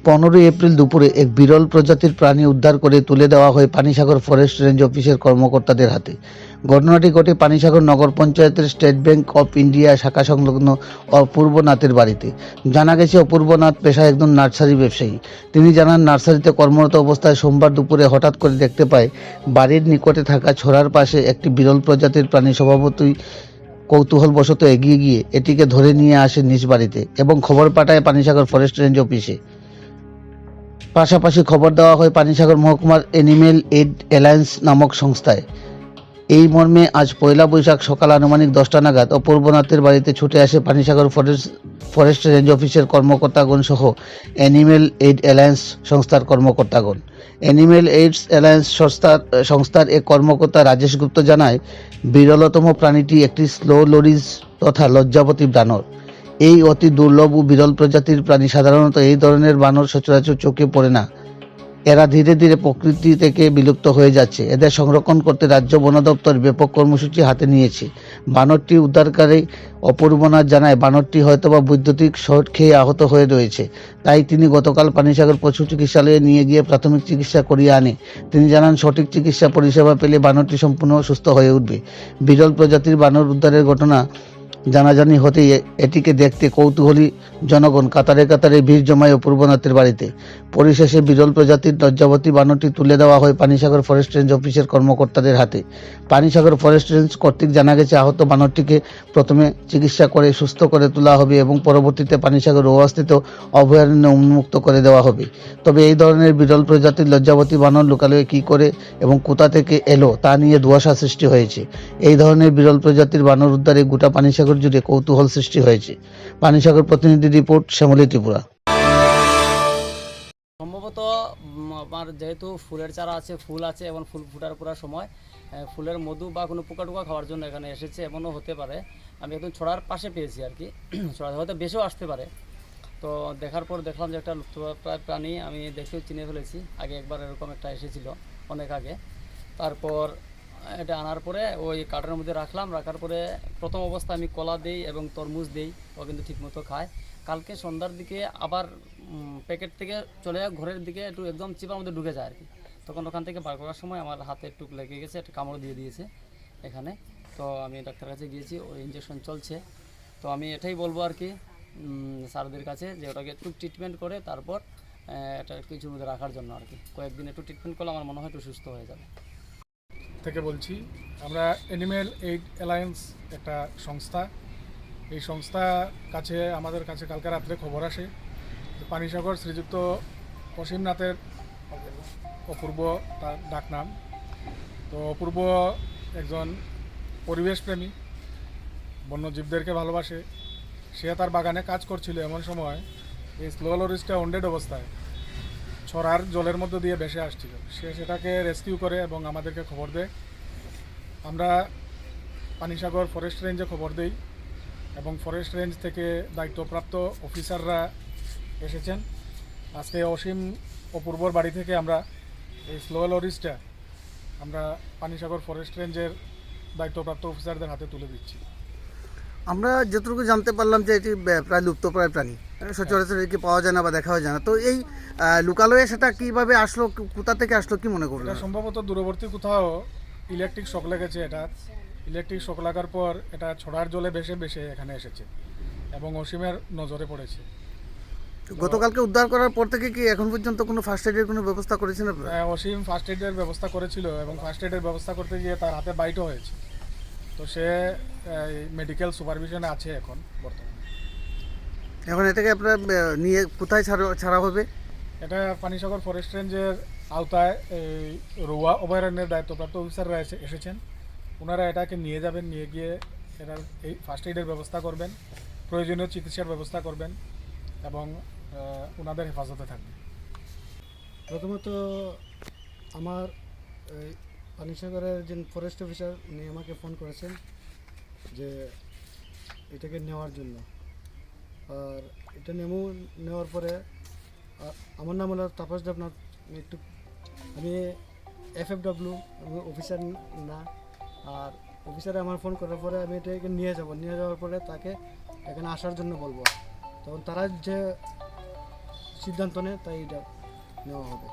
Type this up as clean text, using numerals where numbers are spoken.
15 April দুপুরে এক বিরল প্রজাতির প্রাণী উদ্ধার করে তুলে দেওয়া হয় পানিসাগর ফরেস্ট রেঞ্জ অফিসের কর্মকর্তাদের হাতে। ঘটনাটি ঘটে পানিসাগর নগর পঞ্চায়েতের স্টেট ব্যাংক অফ ইন্ডিয়া শাখা সংলগ্ন অপূর্ব নাথের বাড়িতে। জানা গেছে, অপূর্ব নাথ পেশায় একজন নার্সারি ব্যবসায়ী। তিনি জানান, নার্সারিতে কর্মরত অবস্থায় সোমবার দুপুরে হঠাৎ করে দেখতে পায় বাড়ির নিকটে থাকা ছড়ার পাশে একটি বিরল প্রজাতির প্রাণী। স্বভাবতই কৌতূহলবশত এগিয়ে গিয়ে এটিকে ধরে নিয়ে আসে নিজ বাড়িতে এবং খবর পাঠায় পানিসাগর ফরেস্ট রেঞ্জ অফিসে। পাশাপাশি খবর দেওয়া হয় পানিসাগর মহকুমার অ্যানিমেল এইড অ্যালায়েন্স নামক সংস্থায়। এই মর্মে আজ পয়লা বৈশাখ সকাল আনুমানিক 10টা নাগাদ অপূর্ব নাথের বাড়িতে ছুটে আসে পানিসাগর ফরেস্ট রেঞ্জ অফিসের কর্মকর্তাগণ সহ অ্যানিমেল এইড অ্যালায়েন্স সংস্থার কর্মকর্তাগণ। অ্যানিমেল এইডস অ্যালায়েন্স সংস্থার এক কর্মকর্তা রাজেশ গুপ্ত জানায়, বিরলতম প্রাণীটি একটি স্লো লরিজ তথা লজ্জাবতী বানর। এই অতি দুর্লভ ও বিরল প্রজাতির প্রাণী। সাধারণত এই ধরনের বানর সচরাচর চোখে পড়ে না। এরা ধীরে ধীরে প্রকৃতি থেকে বিলুপ্ত হয়ে যাচ্ছে। এদের সংরক্ষণ করতে রাজ্য বন দপ্তর ব্যাপক কর্মসূচি হাতে নিয়েছে। বানরটি উদ্ধারকারী অপূর্বনাথ জানায়, বানরটি হয়তোবা বৈদ্যুতিক শর্ট খেয়ে আহত হয়ে রয়েছে। তাই তিনি গতকাল পানিসাগর পশু চিকিৎসালয়ে নিয়ে গিয়ে প্রাথমিক চিকিৎসা করিয়ে আনে। তিনি জানান, সঠিক চিকিৎসা পরিষেবা পেলে বানরটি সম্পূর্ণ সুস্থ হয়ে উঠবে। বিরল প্রজাতির বানর উদ্ধারের ঘটনা জানাজানি হতেই এটিকে দেখতে কৌতূহলী জনগণ কাতারে কাতারে ভিড় জমায় অপূর্বনাথের বাড়িতে। পরিশেষে বিরল প্রজাতির লজ্জাবতী বানরটি তুলে দেওয়া হয় পানিসাগর ফরেস্ট রেঞ্জ অফিসের কর্মকর্তাদের হাতে। পানিসাগর ফরেস্ট রেঞ্জ কর্তৃক জানা গেছে, আহত বানরটিকে প্রথমে চিকিৎসা করে সুস্থ করে তোলা হবে এবং পরবর্তীতে পানিসাগর রোয়াস্থিত অভয়ারণ্যে উন্মুক্ত করে দেওয়া হবে। তবে এই ধরনের বিরল প্রজাতির লজ্জাবতী বানর লোকালয়ে কী করে এবং কোথা থেকে এলো তা নিয়ে ধোঁয়াশা সৃষ্টি হয়েছে। এই ধরনের বিরল প্রজাতির বানর উদ্ধারে গোটা পানিসাগর জুড়ে কৌতূহল সৃষ্টি হয়েছে। পানিসাগর প্রতিনিধি রিপোর্ট, শ্যামলী ত্রিপুরা। সম্ভবত আমার যেহেতু ফুলের চারা আছে, ফুল আছে এবং ফুল ফুটার পুরা সময় ফুলের মধু বা কোনো পোকা টোকা খাওয়ার জন্য এখানে এসেছে, এমনও হতে পারে। আমি একদম ছড়ার পাশে পেয়েছি আর কি, ছড়া হয়তো বেশিও আসতে পারে। তো দেখার পর দেখলাম যে একটা লুপ্তপ্রায় প্রাণী, আমি দেখেও চিনে ফেলেছি। আগে একবার এরকম একটা এসেছিল অনেক আগে। তারপর এটা আনার পরে ওই কার্টের মধ্যে রাখার পরে প্রথম অবস্থা আমি কলা দিই এবং তরমুজ দিই, ও কিন্তু ঠিকমতো খায়। কালকে সন্ধ্যার দিকে আবার প্যাকেট থেকে চলে যায় ঘরের দিকে, একটু একদম চিপার মধ্যে ঢুকে যায় আর কি। তখন ওখান থেকে বার করার সময় আমার হাতে একটু লেগে গেছে, একটা কামড় দিয়ে দিয়েছে এখানে। তো আমি ডাক্তার কাছে গিয়েছি, ওই ইঞ্জেকশন চলছে। তো আমি এটাই বলবো আর কি স্যারদের কাছে, যে ওটাকে একটু ট্রিটমেন্ট করে তারপর এটা কিছুর মধ্যে রাখার জন্য আর কি। কয়েকদিন একটু ট্রিটমেন্ট করলে আমার মনে হয় একটু সুস্থ হয়ে যাবে। থেকে বলছি, আমরা অ্যানিমেল এইড অ্যালায়েন্স একটা সংস্থা। এই সংস্থা আমাদের কাছে কালকে রাত্রে খবর আসে পানিসাগর শ্রীযুক্ত অসীমনাথের অপূর্ব তার ডাকনাম। তো অপূর্ব একজন পরিবেশপ্রেমী, বন্যজীবদেরকে ভালোবাসে। সে তার বাগানে কাজ করছিল, এমন সময় এই স্লো লরিজটা অনডেড অবস্থায় ছড়ার জলের মধ্য দিয়ে ভেসে আসছিল। সে সেটাকে রেস্কিউ করে এবং আমাদেরকে খবর দেয়। আমরা পানিসাগর ফরেস্ট রেঞ্জে খবর দেই এবং ফরেস্ট রেঞ্জ থেকে দায়িত্বপ্রাপ্ত অফিসাররা এসেছেন। আজকে অপূর্বর বাড়ি থেকে আমরা এই স্লো লরিজটা আমরা পানিসাগর ফরেস্ট রেঞ্জের দায়িত্বপ্রাপ্ত অফিসারদের হাতে তুলে দিচ্ছি। আমরা যতটুকু জানতে পারলাম যে এটি প্রায় লুপ্তপ্রায় প্রাণী, সচরাচর একে পাওয়া যায় না বা দেখাও যায় না। তো এই লোকালয়ে সেটা কীভাবে আসলো, কোথা থেকে আসলো, কি মনে করলো? এটা সম্ভবত দূরবর্তী কোথাও ইলেকট্রিক শক লেগেছে। এটা ইলেকট্রিক শক লাগার পর এটা ছড়ার জলে ভেসে এখানে এসেছে এবং অসীমের নজরে পড়েছে। গতকালকে উদ্ধার করার পর থেকে কি এখন পর্যন্ত কোনো ফার্স্ট এডের কোনো ব্যবস্থা করেছেন আপনারা? অসীম ফার্স্ট এডের ব্যবস্থা করেছিল এবং ফার্স্ট এডের ব্যবস্থা করতে গিয়ে তার হাতে বাইটও হয়েছে। তো সে মেডিকেল সুপারভিশনে আছে এখন বর্তমানে। এখন এটাকে আপনারা নিয়ে কোথায় ছাড়া হবে? এটা পানিসাগর ফরেস্ট রেঞ্জের আওতায় এই রোয়া অভয়ারণ্যের দায়িত্বপ্রাপ্ত অফিসাররা এসেছেন। ওনারা এটাকে নিয়ে যাবেন, নিয়ে গিয়ে এটার এই ফার্স্ট এইডের ব্যবস্থা করবেন, প্রয়োজনীয় চিকিৎসার ব্যবস্থা করবেন এবং ওনাদের হেফাজতে থাকবে। প্রথমত আমার পানিসাগরের যে ফরেস্ট অফিসার উনি আমাকে ফোন করেছেন যে এটাকে নেওয়ার জন্য। আর এটা নেওয়ার পরে আমার নাম হলো তাপস দেবনাথ। আমি FFW অফিসার না। আর অফিসারে আমার ফোন করার পরে আমি এটাকে নিয়ে যাওয়ার পরে তাকে এখানে আসার জন্য বলবো। তখন তারা যে সিদ্ধান্ত নেয় তাই এটা নেওয়া হবে।